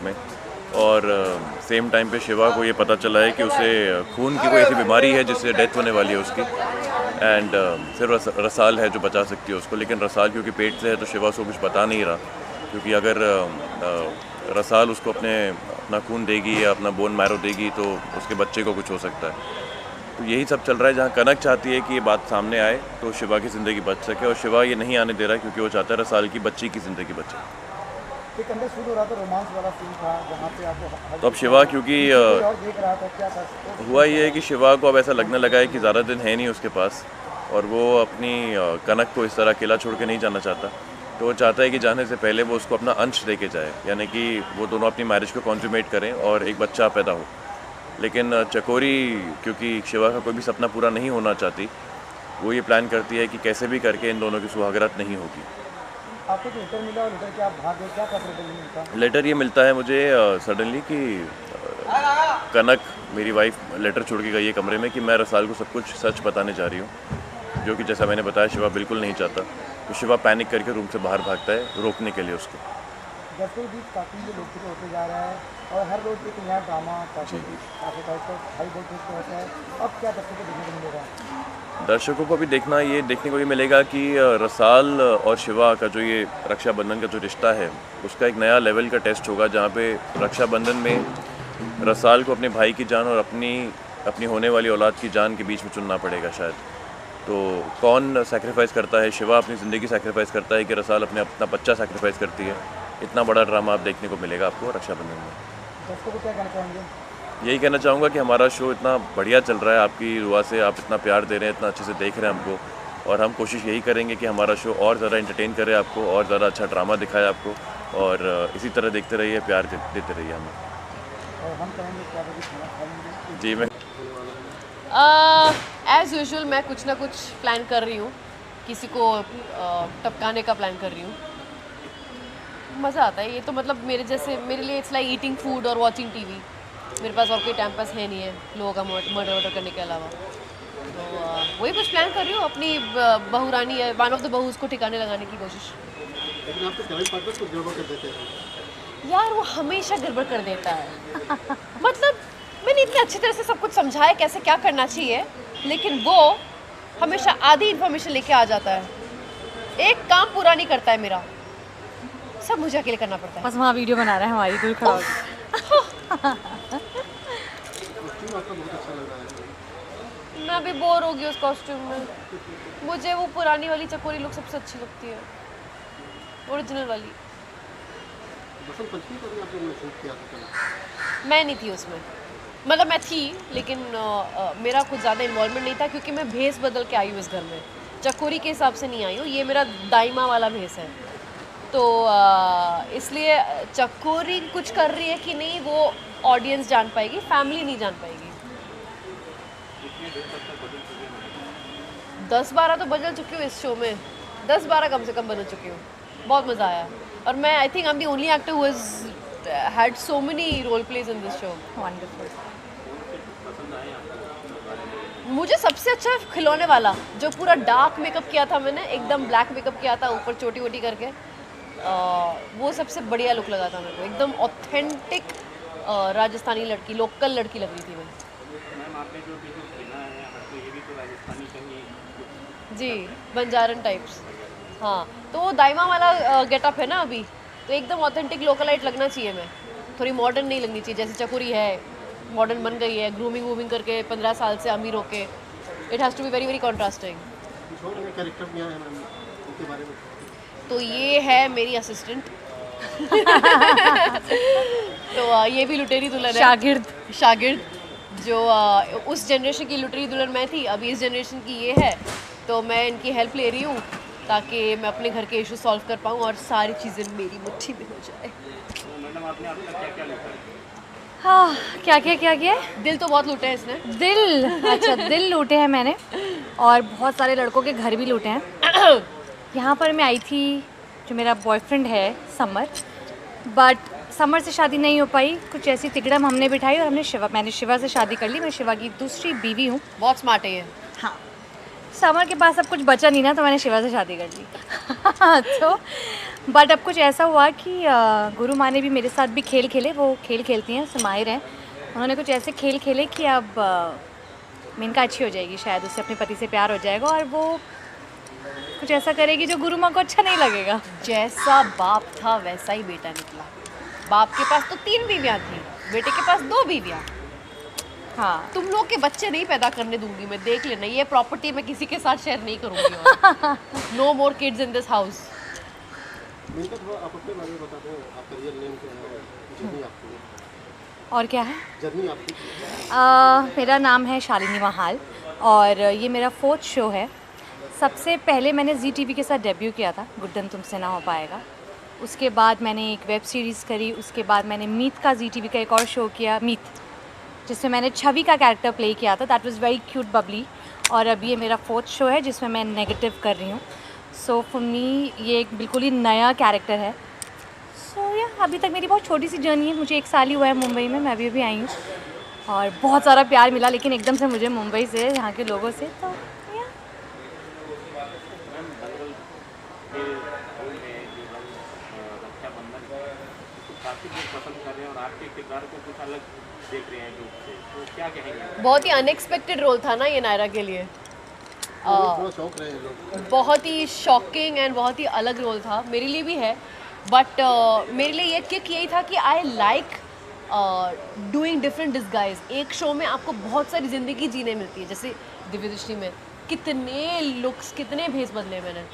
में, और same time पे शिवा को ये पता चला है कि उसे खून की कोई ऐसी बीमारी है जिससे डेथ होने वाली है उसकी, एंड सिर्फ रसाल है जो बचा सकती है उसको। लेकिन रसाल क्योंकि पेट से है तो शिवा उसको कुछ बता नहीं रहा, क्योंकि अगर रसाल उसको अपना खून देगी या अपना बोन मैरो देगी तो उसके बच्चे को कुछ हो सकता है। तो यही सब चल रहा है, जहाँ कनक चाहती है कि ये बात सामने आए तो शिवा की ज़िंदगी बच सके, और शिवा ये नहीं आने दे रहा है क्योंकि वो चाहता है रसाल की बच्ची की ज़िंदगी बचे। एक अंदर शुरू हो रहा था, रोमांस वाला सीन था जहाँ पे आपको तो अब शिवा क्योंकि और देख रहा था, क्या था हुआ ये है कि शिवा को अब ऐसा लगने लगा है कि ज़्यादा दिन है नहीं उसके पास, और वो अपनी कनक को इस तरह अकेला छोड़ के नहीं जाना चाहता। तो वो चाहता है कि जाने से पहले वो उसको अपना अंश दे के जाए, यानी कि वो दोनों अपनी मैरिज को कॉन्ज्यूमेट करें और एक बच्चा पैदा हो। लेकिन चकोरी क्योंकि शिवा का कोई भी सपना पूरा नहीं होना चाहती, वो ये प्लान करती है कि कैसे भी करके इन दोनों की सुहागरात नहीं होगी। आपको जो लेटर मिला और लेटर के आप भाग गए, क्या था लेटर मिलता? लेटर ये मिलता है मुझे सडनली कि कनक मेरी वाइफ लेटर छोड़ के गई है कमरे में कि मैं रसाल को सब कुछ सच बताने जा रही हूँ, जो कि जैसा मैंने बताया शिवा बिल्कुल नहीं चाहता। तो शिवा पैनिक करके रूम से बाहर भागता है रोकने के लिए उसको। दरअसल भी काफ़ी ये लोकप्रिय होते जा रहा है और हर रोज एक नया ड्रामा काफ़ी टाइप का हाई वोल्टेज पे होता है। अब क्या दर्शकों को देखने को मिलेगा? दर्शकों को भी देखने को ये मिलेगा कि रसाल और शिवा का जो ये रक्षाबंधन का जो रिश्ता है उसका एक नया लेवल का टेस्ट होगा, जहाँ पे रक्षाबंधन में रसाल को अपने भाई की जान और अपनी होने वाली औलाद की जान के बीच में चुनना पड़ेगा शायद। तो कौन सैक्रिफाइस करता है? शिवा अपनी ज़िंदगी सैक्रिफाइस करता है कि रसाल अपना बच्चा सैक्रिफाइस करती है? इतना बड़ा ड्रामा आप देखने को मिलेगा आपको रक्षाबंधन में। दर्शकों को क्या कहना चाहेंगे? यही कहना चाहूँगा कि हमारा शो इतना बढ़िया चल रहा है, आपकी दुआ से आप इतना प्यार दे रहे हैं, इतना अच्छे से देख रहे हैं हमको, और हम कोशिश यही करेंगे कि हमारा शो और ज़्यादा एंटरटेन करे आपको, और ज़्यादा अच्छा ड्रामा दिखाए आपको, और इसी तरह देखते रहिए, प्यार देते रहिए हमें। और हम कहेंगे क्या बजे खाना खाएंगे? जी, मैं एज़ यूजुअल मैं कुछ ना कुछ प्लान कर रही हूँ, किसी को टपकाने का प्लान कर रही हूँ। मज़ा आता है ये तो, मतलब मेरे लिए इट्स लाइक ईटिंग फूड और वॉचिंग टीवी। मेरे पास और कोई टाइम पास है नहीं है लोगों का मर्डर करने के अलावा। तो वही कुछ प्लान कर रही हूँ, अपनी बहू रानी है, वन ऑफ द बहूज़ को ठिकाने लगाने की कोशिश। लेकिन आप तो डाइट पार्टनर कुछ गड़बड़ कर देते हैं यार वो हमेशा गड़बड़ कर देता है मतलब मैंने इतने अच्छी तरह से सब कुछ समझाया कैसे क्या करना चाहिए, लेकिन वो हमेशा आधी इन्फॉर्मेशन लेके आ जाता है, एक काम पूरा नहीं करता है मेरा, सब मुझे अकेले करना पड़ता है। बस वहाँ वीडियो बना रहा है हमारी, दूर खड़ा हो गया। मैं अभी बोर हो गई उस कॉस्ट्यूम में, मुझे वो पुरानी वाली चकोरी लुक सबसे अच्छी लगती है, ओरिजिनल वाली। मैं नहीं थी उसमें, मतलब मैं थी लेकिन मेरा कुछ ज़्यादा इन्वॉल्वमेंट नहीं था, क्योंकि मैं भेस बदल के आई हूँ इस घर में, चकोरी के हिसाब से नहीं आई हूँ, ये मेरा दाइमा वाला भेस है। तो इसलिए चकोरी कुछ कर रही है कि नहीं वो ऑडियंस जान पाएगी, फैमिली नहीं जान पाएगी। 10-12 तो बदल चुकी हूँ इस शो में, 10-12 कम से कम बदल चुकी हूँ, बहुत मज़ा आया। और मैं I think I am the only actor who has had so many role plays in this show. Wonderful. मुझे सबसे अच्छा खिलौने वाला, जो पूरा डार्क मेकअप किया था मैंने, एकदम ब्लैक मेकअप किया था ऊपर चोटी वोटी करके, वो सबसे बढ़िया लुक लगा था मेरे को, एकदम ऑथेंटिक राजस्थानी लड़की, लोकल लड़की लग रही थी मैं। जी, बंजारन टाइप्स। हाँ, तो वो दाइमा वाला गेटअप है ना अभी, तो एकदम ऑथेंटिक लोकलाइट लगना चाहिए मैं, थोड़ी मॉडर्न नहीं लगनी चाहिए, जैसे चकोरी है मॉडर्न बन गई है, ग्रूमिंग वूमिंग करके 15 साल से अमीर होके, it has to be very very contrasting. तो ये है मेरी असिस्टेंट तो ये भी लुटेरी दुल्हन है, शागिर्द जो उस जनरेशन की लुटेरी दुल्हन मैं थी, अभी इस जनरेशन की ये है, तो मैं इनकी हेल्प ले रही हूँ ताकि मैं अपने घर के इशू सॉल्व कर पाऊँ और सारी चीज़ें मेरी मुट्ठी में हो जाए। हाँ, क्या किया? दिल तो बहुत लूटे हैं इसने। दिल, अच्छा दिल लूटे हैं मैंने, और बहुत सारे लड़कों के घर भी लूटे हैं। यहाँ पर मैं आई थी, जो मेरा बॉयफ्रेंड है समर, बट समर से शादी नहीं हो पाई, कुछ ऐसी तिकड़म हमने बिठाई और मैंने शिवा से शादी कर ली। मैं शिवा की दूसरी बीवी हूँ। बहुत स्मार्ट है ये। हाँ, समर के पास अब कुछ बचा नहीं ना, तो मैंने शिवा से शादी कर ली। तो बट अब कुछ ऐसा हुआ कि गुरु माँ ने भी मेरे साथ भी खेल खेले, वो खेल खेलती हैं, उससे माहिर हैं। उन्होंने कुछ ऐसे खेल खेले कि अब मेनका अच्छी हो जाएगी, शायद उससे अपने पति से प्यार हो जाएगा और वो कुछ ऐसा करेगी जो गुरु माँ को अच्छा नहीं लगेगा। जैसा बाप था वैसा ही बेटा निकला। बाप के पास तो 3 बीवियाँ थी, बेटे के पास 2 बीवियाँ। हाँ, तुम लोग के बच्चे नहीं पैदा करने दूंगी मैं, देख लेना। ये प्रॉपर्टी मैं किसी के साथ शेयर नहीं करूंगी। No more kids in this house. आप अपने बारे में बताते हैं, आपका रियल नेम क्या है, जर्नी आपकी, और क्या है? जर्नी आपकी? मेरा नाम है शालिनी महाल और ये मेरा 4th शो है। सबसे पहले मैंने ZTV के साथ डेब्यू किया था, गुड्डन तुमसे ना हो पाएगा। उसके बाद मैंने एक वेब सीरीज़ करी, उसके बाद मैंने मीत का ZTV का एक और शो किया, मीत, जिसमें मैंने छवि का कैरेक्टर प्ले किया था। That was very cute Babli. और अभी ये मेरा 4th शो है जिसमें मैं नेगेटिव कर रही हूँ। सो फॉर मी ये एक बिल्कुल ही नया कैरेक्टर है। सो या अभी तक मेरी बहुत छोटी सी जर्नी है। मुझे 1 साल ही हुआ है मुंबई में, मैं अभी आई हूँ और बहुत सारा प्यार मिला, लेकिन एकदम से मुझे मुंबई से, यहाँ के लोगों से, तो या बहुत ही अनएक्सपेक्टेड रोल था ना ये नायरा के लिए। थोड़ा शौक रहे हैं लोग। बहुत ही शॉकिंग एंड बहुत ही अलग रोल था, मेरे लिए भी है। बट मेरे लिए ये किक यही था कि I like doing different disguise. एक शो में आपको बहुत सारी ज़िंदगी जीने मिलती है, जैसे दिव्य दृष्टि में कितने लुक्स, कितने भेस बदले मैंने,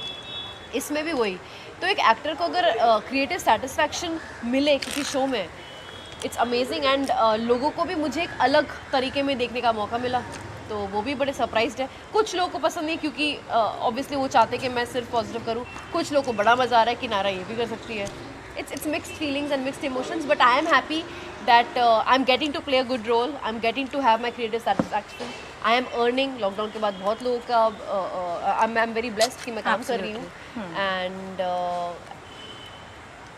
इसमें भी वही। तो एक एक्टर को अगर क्रिएटिव सेटिस्फैक्शन मिले किसी शो में, इट्स अमेजिंग। एंड लोगों को भी मुझे एक अलग तरीके में देखने का मौका मिला, तो वो भी बड़े सरप्राइज्ड है। कुछ लोगों को पसंद नहीं, क्योंकि ऑब्वियसली वो चाहते कि मैं सिर्फ पॉजिटिव करूँ। कुछ लोगों को बड़ा मज़ा आ रहा है कि नायरा ये भी कर सकती है। it's mixed feelings and mixed emotions, but I am happy that I'm getting to play a good role. I'm getting to have my creative satisfaction. I am earning. Lockdown के बाद बहुत लोगों का I'm very blessed कि मैं काम कर रही हूँ and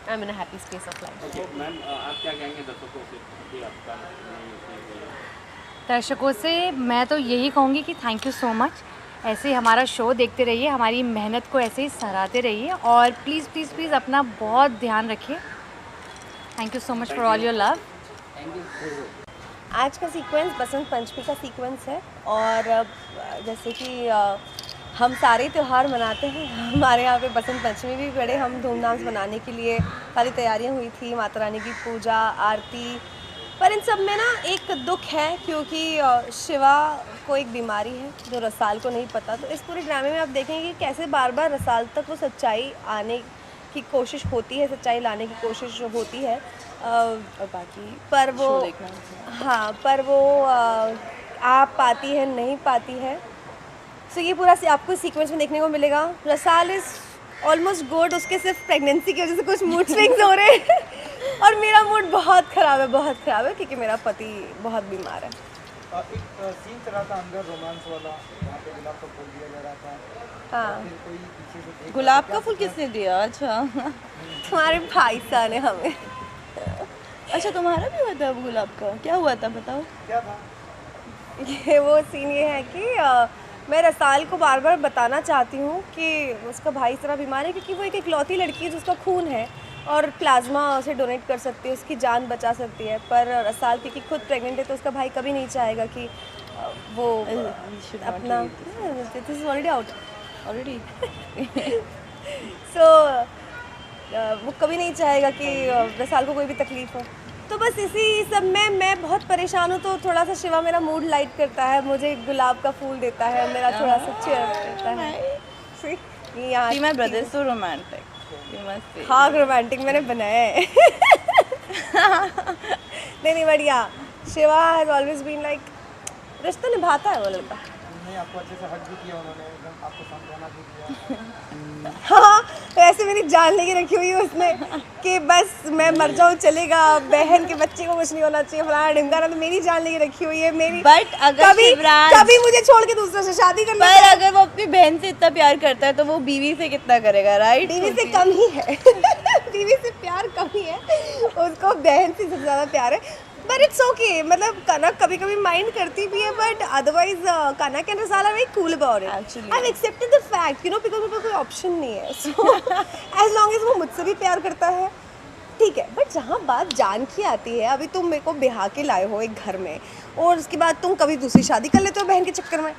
I'm in a happy space of life. Ma'am आप क्या कहेंगे दर्शकों से कि आपका दर्शकों से मैं तो यही कहूँगी कि थैंक यू सो मच। ऐसे ही हमारा शो देखते रहिए, हमारी मेहनत को ऐसे ही सराहते रहिए और प्लीज़ प्लीज़ प्लीज़ अपना बहुत ध्यान रखिए। Thank you so much for all your love. आज का सीक्वेंस बसंत पंचमी का सीक्वेंस है और जैसे कि हम सारे त्यौहार मनाते हैं, हमारे यहाँ पे बसंत पंचमी भी बड़े हम धूमधाम से मनाने के लिए सारी तैयारियाँ हुई थी, माता रानी की पूजा, आरती। पर इन सब में ना एक दुख है क्योंकि शिवा को एक बीमारी है जो रसाल को नहीं पता। तो इस पूरे ड्रामे में आप देखेंगे कि कैसे बार बार रसाल तक वो सच्चाई आने की कोशिश होती है, सच्चाई लाने की कोशिश होती है और बाकी पर वो हाँ पर वो आ पाती है नहीं पाती है। सो ये पूरा आपको सीक्वेंस में देखने को मिलेगा। रसाल इज़ ऑलमोस्ट गुड, उसके सिर्फ प्रेगनेंसी की वजह से कुछ मूड स्विंग्स हो रहे हैं और मेरा मूड बहुत ख़राब है क्योंकि मेरा पति बहुत बीमार है। एक सीन चला था अंदर रोमांस वाला, वहाँ पे गुलाब का फूल दिया जा रहा था। हाँ, फिर कोई पीछे से देख गुलाब का फूल किसने दिया? अच्छा तुम्हारे भाई साहब ने हमें। अच्छा तुम्हारा भी हुआ था गुलाब का? क्या हुआ था बताओ। क्या था? ये वो सीन ये है कि मैं रसाल को बार बार बताना चाहती हूँ कि उसका भाई इस तरह बीमार है क्योंकि वो एक इकलौती लड़की है जिसका खून है और प्लाज्मा उसे डोनेट कर सकती है, उसकी जान बचा सकती है। पर रसाल क्योंकि खुद प्रेग्नेंट है तो उसका भाई कभी नहीं चाहेगा कि वो अपना this is already out already so वो कभी नहीं चाहेगा कि रसाल को कोई भी तकलीफ हो। तो बस इसी सब में मैं बहुत परेशान हूँ। तो थोड़ा सा शिवा मेरा मूड लाइट करता है, मुझे गुलाब का फूल देता है, मेरा थोड़ा सा चेयर करता है। See, my brother is so romantic. You must say. हाँ रोमांटिक मैंने बनाया है। नहीं बढ़िया। Shiva has always been like रिश्ता निभाता है वो लड़का। नहीं, आपको अच्छे से हक भी किया उन्होंने, एकदम आपको समझाना भी किया। हाँ तो ऐसे मेरी जान लेके रखी हुई है उसने कि बस मैं मर जाऊँ चलेगा, बहन के बच्चे को कुछ नहीं होना चाहिए, फलाना ढिमकाना। तो मेरी जान लेके रखी हुई है मेरी। बट अगर कभी मुझे छोड़ के दूसरे से शादी करना, पर अगर वो अपनी बहन से इतना प्यार करता है तो वो बीवी से कितना करेगा, राइट? बीवी से कम ही है। बीवी से प्यार कम ही है, उसको बहन से सबसे ज़्यादा प्यार है। बट इट्स ओके, मतलब कनक कभी कभी माइंड करती भी है, but otherwise Kanak and Rasal are very cool about it. Actually, I have accepted the fact, you know, because मेरे पास कोई ऑप्शन नहीं है, सो एज लॉन्ग एज वो मुझसे भी प्यार करता है ठीक है। बट जहाँ बात जान की आती है, अभी तुम मेरे को बिहा के लाए हो एक घर में, और उसके बाद तुम कभी दूसरी शादी कर लेते हो बहन के चक्कर में,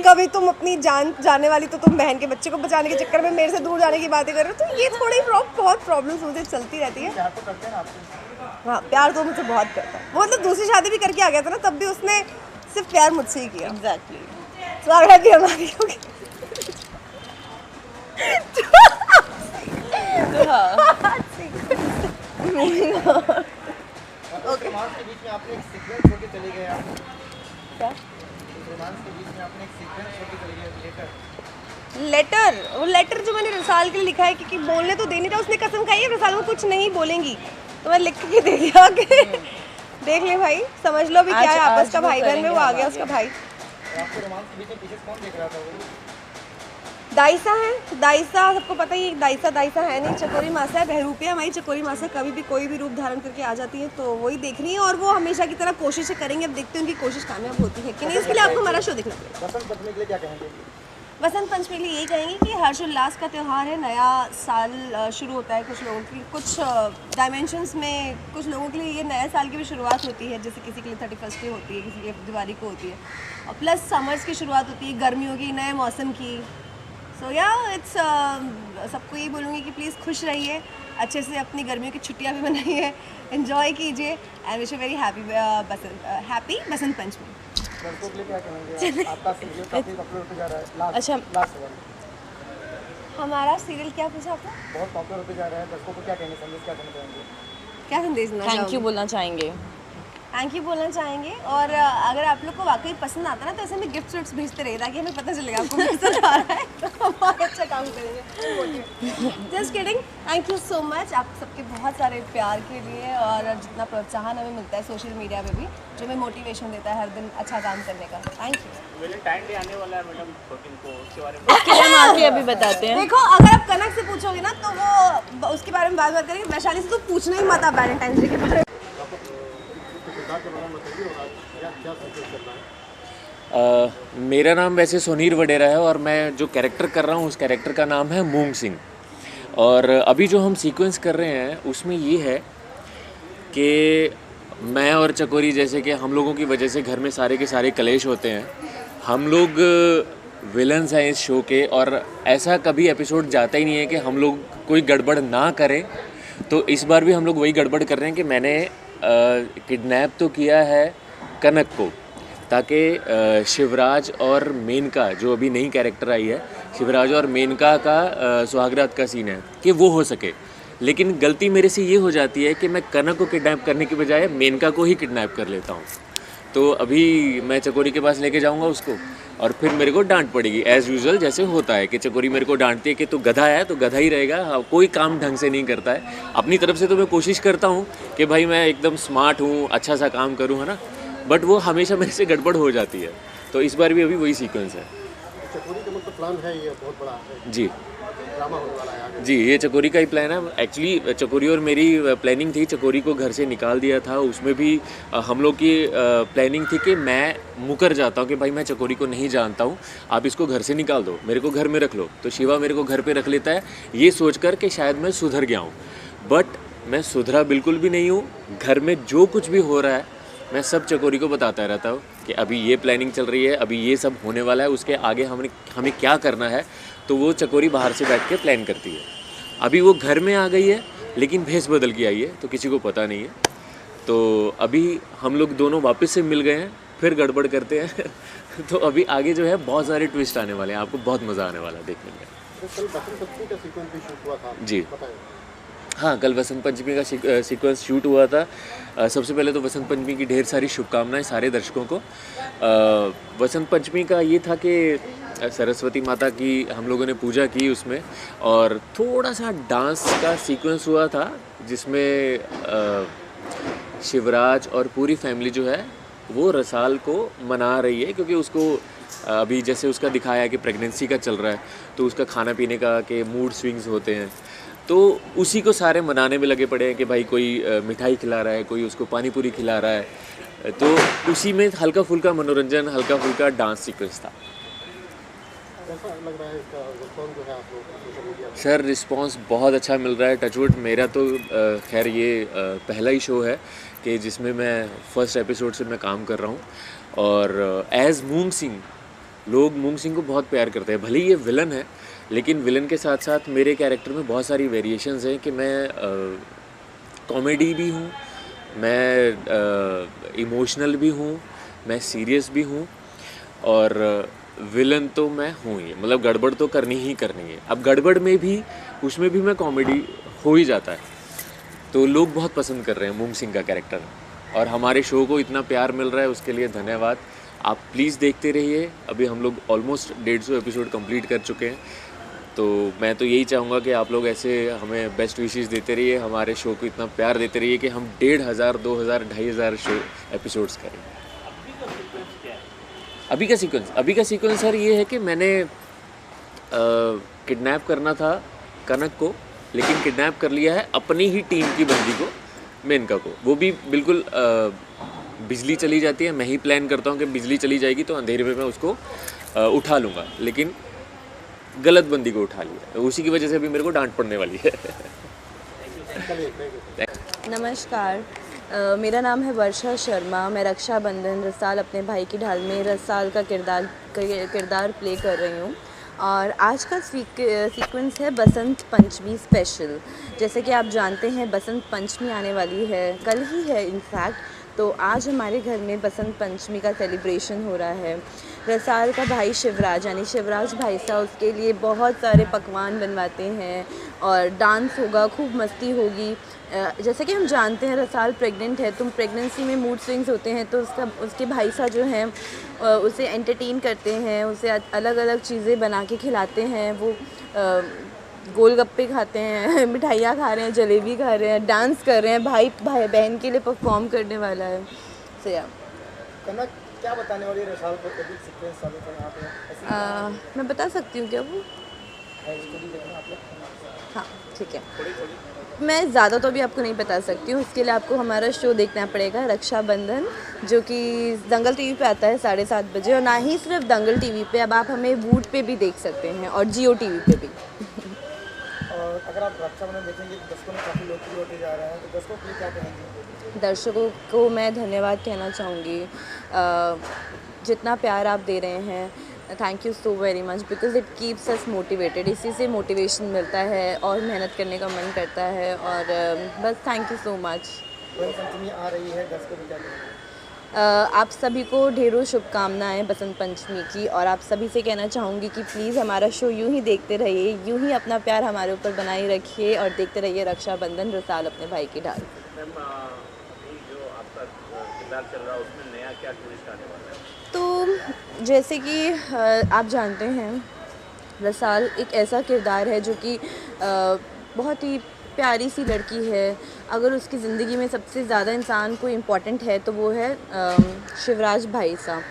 कभी तुम अपनी जान जाने वाली तो तुम बहन के बच्चे को बचाने के चक्कर में मेरे से दूर जाने की बातें कर रहे हो, तो ये थोड़ी बहुत प्रॉब्लम्स मुझे चलती रहती है। प्यार तो करते हैं ना आपसे? हाँ, प्यार तो मुझसे बहुत करता है वो, मतलब दूसरी शादी भी करके आ गया था ना, तब भी उसने सिर्फ प्यार मुझसे ही किया। एग्जैक्टली। स्वागत भी हमारी होगी। रोमांस के बीच में आपने एक सीक्वेंस छोड़ के चले गए आप। क्या रोमांस के बीच में आपने एक सीक्वेंस छोड़ के चले गए, लेटर। लेटर? वो लेटर जो मैंने रसाल के लिए लिखा है, क्योंकि बोलने तो दे नहीं था, उसने कसम खाई है रसाल में कुछ नहीं बोलेंगी, तो मैं लिख के दे दिया कि देख ले भाई, समझ लो भी क्या है आपस का, भाई बहन में वो आ गया उसका भाई। आपके रोमांस के बीच में पीछे कौन देख रहा था वो? दाइसा है, दाइसा सबको पता ही है, दाइसा है नहीं, चकोरी मासा है, बहरूपिया हमारी चकोरी मासा कभी भी कोई भी रूप धारण करके आ जाती है, तो वही देख रही है, और वो हमेशा की तरह कोशिशें करेंगे। अब देखते हैं उनकी कोशिश कामयाब होती है कि नहीं, इसके लिए आपको हमारा शो देखना पड़ेगा। बसंत पंचमी के लिए क्या कहेंगे? बसंत पंचमी के लिए यही कहेंगे कि हर्षोल्लास का त्यौहार है, नया साल शुरू होता है कुछ लोगों की, कुछ डायमेंशंस में कुछ लोगों के लिए ये नए साल की भी शुरुआत होती है, जैसे किसी के लिए 31 की होती है, किसी के लिए दिवाली को होती है, और प्लस समर्स की शुरुआत होती है, गर्मियों की, नए मौसम की। सो या इट्स सबको यही बोलूँगी कि प्लीज़ खुश रहिए, अच्छे से अपनी गर्मियों की छुट्टियाँ भी मनाइए, एंजॉय कीजिए, and wish a very happy Basant Panchami. लड़कों के लिए क्या कहेंगे? आपका सीरियल काफी पॉपुलर होते जा रहा है, अच्छा। लास्ट सवाल। हमारा सीरियल क्या पूछा आपने? बहुत पॉपुलर होते जा रहा है, लड़कों को क्या कहेंगे, संदेश क्या देना चाहेंगे? क्या संदेश देना थैंक यू चाहोगे? बोलना चाहेंगे। थैंक यू बोलना चाहेंगे, और अगर आप लोग को वाकई पसंद आता ना, तो ऐसे में गिफ्ट विफ्ट भेजते रहिए, ताकि हमें पता चलेगा आपको पसंद आ रहा है, तो हम बहुत अच्छा काम करेंगे। Just kidding. Thank you so much आप सबके बहुत सारे प्यार के लिए, और जितना प्रोत्साहन हमें मिलता है सोशल मीडिया पे भी, जो हमें मोटिवेशन देता है हर दिन अच्छा काम करने का। Thank you. वैलेंटाइन डे आने वाला है मैडम, फोर्टीन को, उसके बारे में उसके लिए हम आके अभी बताते हैं। देखो, अगर आप कनक से पूछोगे ना, तो वो उसके बारे में बात करेंगे, वैशाली से तो पूछना ही मत आप वैलेंटाइन डे के बारे में। मेरा नाम वैसे सोनीर वडेरा है, और मैं जो कैरेक्टर कर रहा हूँ उस कैरेक्टर का नाम है मूंग सिंह। और अभी जो हम सीक्वेंस कर रहे हैं उसमें ये है कि मैं और चकोरी, जैसे कि हम लोगों की वजह से घर में सारे के सारे कलेश होते हैं, हम लोग विलन्स हैं इस शो के, और ऐसा कभी एपिसोड जाता ही नहीं है कि हम लोग कोई गड़बड़ ना करें। तो इस बार भी हम लोग वही गड़बड़ कर रहे हैं कि मैंने किडनैप तो किया है कनक को, ताकि शिवराज और मेनका, जो अभी नई कैरेक्टर आई है, शिवराज और मेनका का सुहागरात का सीन है कि वो हो सके। लेकिन गलती मेरे से ये हो जाती है कि मैं कनक को किडनैप करने की बजाय मेनका को ही किडनैप कर लेता हूँ। तो अभी मैं चकोरी के पास लेके जाऊँगा उसको, और फिर मेरे को डांट पड़ेगी एज़ यूजुअल, जैसे होता है कि चकोरी मेरे को डांटती है कि तू गधा है तो गधा ही रहेगा, कोई काम ढंग से नहीं करता है। अपनी तरफ से तो मैं कोशिश करता हूँ कि भाई मैं एकदम स्मार्ट हूँ, अच्छा सा काम करूँ, है ना, बट वो हमेशा मेरे से गड़बड़ हो जाती है। तो इस बार भी अभी वही सीक्वेंस है। चकोरी का मतलब प्लान है, ये बहुत बड़ा है, जी ड्रामा होने वाला है आगे। जी, ये चकोरी का ही प्लान है। एक्चुअली चकोरी और मेरी प्लानिंग थी, चकोरी को घर से निकाल दिया था, उसमें भी हम लोग की प्लानिंग थी कि मैं मुकर जाता हूँ कि भाई मैं चकोरी को नहीं जानता हूँ, आप इसको घर से निकाल दो, मेरे को घर में रख लो। तो शिवा मेरे को घर पे रख लेता है, ये सोचकर कि शायद मैं सुधर गया हूँ, बट मैं सुधरा बिल्कुल भी नहीं हूँ। घर में जो कुछ भी हो रहा है मैं सब चकोरी को बताता रहता हूँ कि अभी ये प्लानिंग चल रही है, अभी ये सब होने वाला है, उसके आगे हमें क्या करना है। तो वो चकोरी बाहर से बैठ के प्लान करती है। अभी वो घर में आ गई है, लेकिन भेस बदल के आई है, तो किसी को पता नहीं है। तो अभी हम लोग दोनों वापस से मिल गए हैं, फिर गड़बड़ करते हैं। तो अभी आगे जो है बहुत सारे ट्विस्ट आने वाले हैं, आपको बहुत मज़ा आने वाला है देखने में। कल बसंत पंचमी का सीक्वेंस भी शूट हुआ था, जी बताएं। हाँ, कल वसंत पंचमी का सीक्वेंस शूट हुआ था। सबसे पहले तो वसंत पंचमी की ढेर सारी शुभकामनाएं सारे दर्शकों को। वसंत पंचमी का ये था कि सरस्वती माता की हम लोगों ने पूजा की उसमें, और थोड़ा सा डांस का सीक्वेंस हुआ था जिसमें शिवराज और पूरी फैमिली जो है वो रसाल को मना रही है, क्योंकि उसको अभी जैसे उसका दिखाया है कि प्रेगनेंसी का चल रहा है, तो उसका खाना पीने का के मूड स्विंग्स होते हैं। तो उसी को सारे मनाने में लगे पड़े हैं कि भाई कोई मिठाई खिला रहा है, कोई उसको पानी पूरी खिला रहा है, तो उसी में हल्का फुल्का मनोरंजन, हल्का फुल्का डांस सीक्वेंस था। कैसा लग रहा है इसका रिस्पॉन्स जो है आप लोगों का सोशल मीडिया पे? सर रिस्पांस बहुत अच्छा मिल रहा है, टचवुड। मेरा तो खैर ये पहला ही शो है कि जिसमें मैं फर्स्ट एपिसोड से मैं काम कर रहा हूँ, और एज मूंग सिंह, लोग मूंग सिंह को बहुत प्यार करते हैं। भले ही ये विलन है, लेकिन विलन के साथ साथ मेरे कैरेक्टर में बहुत सारी वेरिएशंस हैं कि मैं कॉमेडी भी हूँ, मैं इमोशनल भी हूँ, मैं सीरियस भी हूँ, और विलन तो मैं हूँ ही। मतलब गड़बड़ तो करनी ही करनी है। अब गड़बड़ में भी, उसमें भी मैं कॉमेडी हो ही जाता है। तो लोग बहुत पसंद कर रहे हैं मूंग सिंह का कैरेक्टर, और हमारे शो को इतना प्यार मिल रहा है, उसके लिए धन्यवाद। आप प्लीज़ देखते रहिए। अभी हम लोग ऑलमोस्ट 150 एपिसोड कंप्लीट कर चुके हैं, तो मैं तो यही चाहूँगा कि आप लोग ऐसे हमें बेस्ट विशेस देते रहिए, हमारे शो को इतना प्यार देते रहिए कि हम 1500, 2000, 2500 शो एपिसोड्स करें। अभी का सीक्वेंस सर ये है कि मैंने किडनैप करना था कनक को, लेकिन किडनैप कर लिया है अपनी ही टीम की बंदी को, मेनका को। वो भी बिल्कुल बिजली चली जाती है, मैं ही प्लान करता हूँ कि बिजली चली जाएगी तो अंधेरे में मैं उसको उठा लूँगा, लेकिन गलत बंदी को उठा लिया, तो उसी की वजह से अभी मेरे को डांट पड़ने वाली है। नमस्कार, मेरा नाम है वर्षा शर्मा। मैं रक्षाबंधन रसाल अपने भाई की ढाल में रसाल का किरदार प्ले कर रही हूँ, और आज का सीक्वेंस है बसंत पंचमी स्पेशल। जैसे कि आप जानते हैं बसंत पंचमी आने वाली है, कल ही है इनफैक्ट। तो आज हमारे घर में बसंत पंचमी का सेलिब्रेशन हो रहा है। रसाल का भाई शिवराज, यानी शिवराज भाई साहब, उसके लिए बहुत सारे पकवान बनवाते हैं और डांस होगा, खूब मस्ती होगी। जैसे कि हम जानते हैं रसाल प्रेग्नेंट है, तो प्रेगनेंसी में मूड स्विंग्स होते हैं, तो उसके भाई साहब जो हैं उसे एंटरटेन करते हैं, उसे अलग अलग चीज़ें बना के खिलाते हैं। वो गोलगप्पे खाते हैं, मिठाइयाँ खा रहे हैं, जलेबी खा रहे हैं, डांस कर रहे हैं। भाई बहन के लिए परफॉर्म करने वाला है। सो या कनक क्या बताने वाली है रसाल को? एपिक सीक्वेंस चालू करें आप ऐसे मैं बता सकती हूँ क्या वो? स्टोरी देखना आप लोग। हाँ ठीक है, मैं ज़्यादा तो अभी आपको नहीं बता सकती हूँ। उसके लिए आपको हमारा शो देखना पड़ेगा, रक्षाबंधन, जो कि दंगल टीवी पे आता है 7:30 बजे। और ना ही सिर्फ दंगल टीवी पे, अब आप हमें वूट पे भी देख सकते हैं और जियो टीवी पे भी। और अगर आप रक्षाबंधन देखेंगे तो दर्शकों में काफ़ी लोकप्रिय होते जा रहे हैं, तो दर्शकों के लिए क्या कहेंगे? दर्शकों को मैं धन्यवाद कहना चाहूँगी, जितना प्यार आप दे रहे हैं, thank you so very much, because it keeps us motivated. इसी से मोटिवेशन मिलता है और मेहनत करने का मन करता है, और बस thank you so much. Basant Panchami आ रही है, दर्शकों को क्या कहेंगे? आप सभी को ढेरों शुभकामनाएं बसंत पंचमी की, और आप सभी से कहना चाहूँगी कि प्लीज़ हमारा शो यूं ही देखते रहिए, यूं ही अपना प्यार हमारे ऊपर बनाए रखिए, और देखते रहिए रक्षाबंधन रसाल अपने भाई की ढाल। मैम जो आपका किरदार चल रहा है उसमें नया क्या ट्विस्ट आने वाला है? तो जैसे कि आप जानते हैं रसाल एक ऐसा किरदार है जो कि बहुत ही प्यारी सी लड़की है। अगर उसकी ज़िंदगी में सबसे ज़्यादा इंसान को इम्पोर्टेंट है तो वो है शिवराज भाई साहब।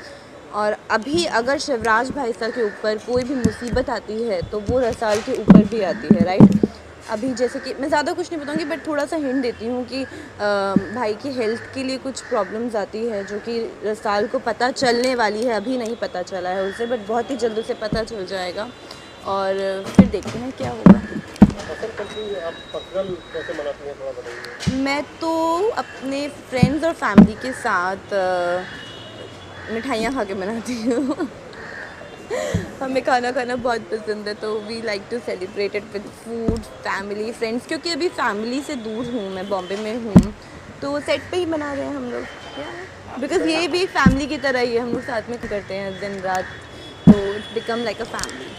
और अभी अगर शिवराज भाई साहब के ऊपर कोई भी मुसीबत आती है तो वो रसाल के ऊपर भी आती है, राइट। अभी जैसे कि मैं ज़्यादा कुछ नहीं बताऊंगी, बट थोड़ा सा हिंट देती हूँ कि भाई की हेल्थ के लिए कुछ प्रॉब्लम्स आती है, जो कि रसाल को पता चलने वाली है। अभी नहीं पता चला है उसे, बट बहुत ही जल्द उसे पता चल जाएगा, और फिर देखते हैं क्या होगा। बसंत पंचमी आप पर्सनल कैसे मनाती हैं, थोड़ा बताइए। मैं तो अपने फ्रेंड्स और फैमिली के साथ मिठाइयाँ खा के मनाती हूँ। हमें खाना खाना बहुत पसंद है, तो we like to celebrate it with food, family, friends. क्योंकि अभी फैमिली से दूर हूँ, मैं बॉम्बे में हूँ, तो सेट पे ही मना रहे हैं हम लोग, बिकॉज ये भी एक फैमिली की तरह ही है। हम लोग साथ में करते हैं दिन रात, तो it's become like a family.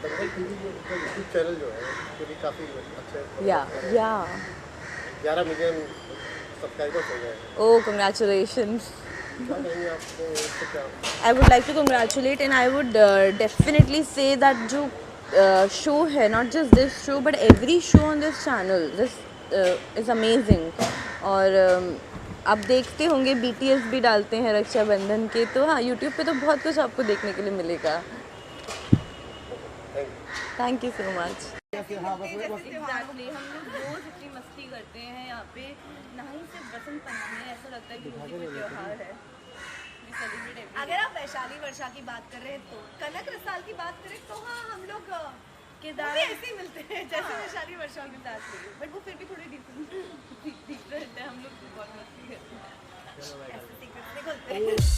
Dangal TV का यूट्यूब चैनल जो है वो भी काफ़ी अच्छा है। या 11 मिलियन सब्सक्राइबर्स हो गए हैं। ओह कंग्रेचुलेशंस। क्या कहेंगे आपको इससे क्या? I would like to congratulate, and I would definitely say that जो show है, not just this show but every show on this channel, this is amazing। और आप देखते होंगे BTS भी डालते हैं रक्षाबंधन के, तो हाँ YouTube पे तो बहुत कुछ आपको देखने के लिए मिलेगा। Thank you. Thank you so much. हाँ बस एग्जैक्टली हम लोग रोज इतनी मस्ती करते हैं यहाँ पे, ना ही सिर्फ बसंत पंचमी है, ऐसा लगता है कि होली का त्यौहार है। अगर आप वैशाली वर्षा की बात कर रहे हैं तो कनक रसाल की बात करें तो हाँ हम लोग किरदार ऐसे ही मिलते हैं जैसे वैशाली वर्षा के साथ, बट वो फिर भी थोड़ी डिफरेंट है। हम लोग बहुत मस्ती करते हैं, ऐसे सीक्रेट नहीं खोलते।